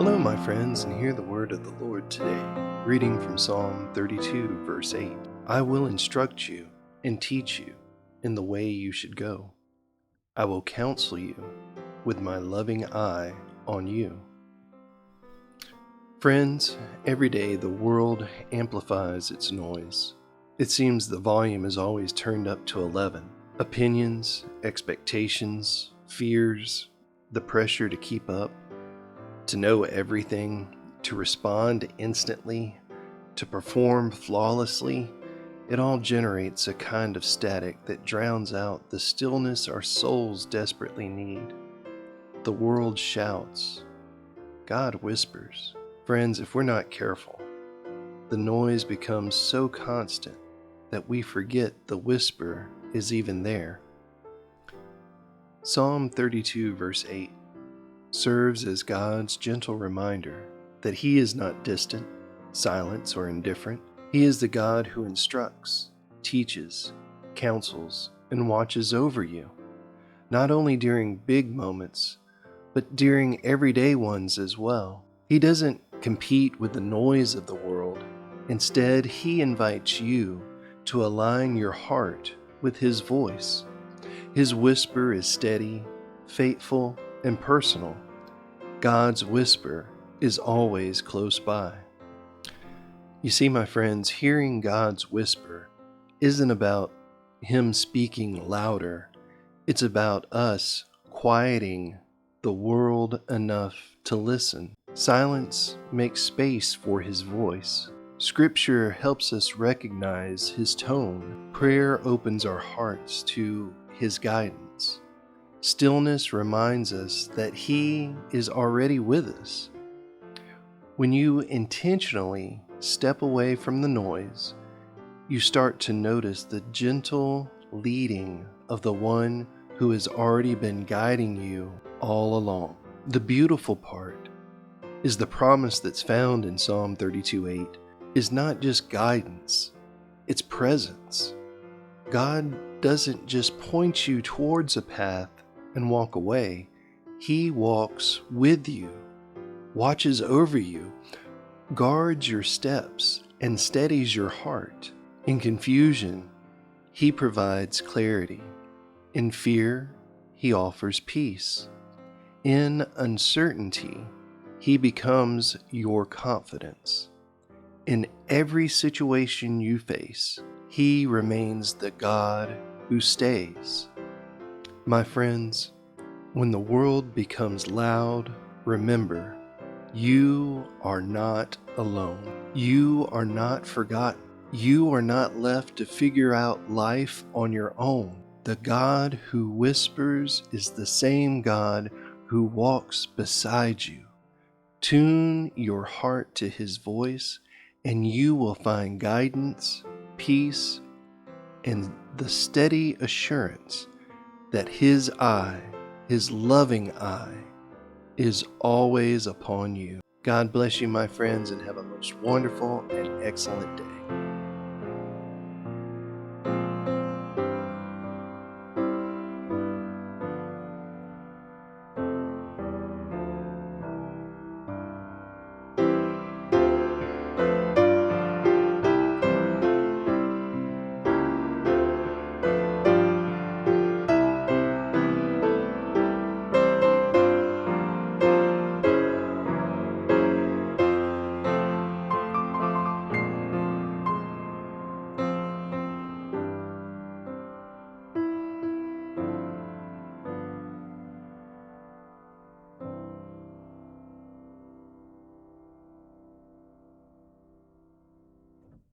Hello, my friends, and hear the word of the Lord today. Reading from Psalm 32, verse 8. I will instruct you and teach you in the way you should go. I will counsel you with my loving eye on you. Friends, every day the world amplifies its noise. It seems the volume is always turned up to 11. Opinions, expectations, fears, the pressure to keep up, to know everything, to respond instantly, to perform flawlessly, it all generates a kind of static that drowns out the stillness our souls desperately need. The world shouts. God whispers. Friends, if we're not careful, the noise becomes so constant that we forget the whisper is even there. Psalm 32, verse 8 serves as God's gentle reminder that He is not distant, silent, or indifferent. He is the God who instructs, teaches, counsels, and watches over you, not only during big moments, but during everyday ones as well. He doesn't compete with the noise of the world. Instead, He invites you to align your heart with His voice. His whisper is steady, faithful, and personal. God's whisper is always close by. You see, my friends, hearing God's whisper isn't about Him speaking louder. It's about us quieting the world enough to listen. Silence makes space for His voice. Scripture helps us recognize His tone. Prayer opens our hearts to His guidance. Stillness reminds us that He is already with us. When you intentionally step away from the noise, you start to notice the gentle leading of the one who has already been guiding you all along. The beautiful part is the promise that's found in Psalm 32:8 is not just guidance, it's presence. God doesn't just point you towards a path and walk away. He walks with you, watches over you, guards your steps, and steadies your heart. In confusion, He provides clarity. In fear, He offers peace. In uncertainty, He becomes your confidence. In every situation you face, He remains the God who stays. My friends, when the world becomes loud, remember, you are not alone. You are not forgotten. You are not left to figure out life on your own. The God who whispers is the same God who walks beside you. Tune your heart to His voice, and you will find guidance, peace, and the steady assurance that His eye, His loving eye, is always upon you. God bless you, my friends, and have a most wonderful and excellent day.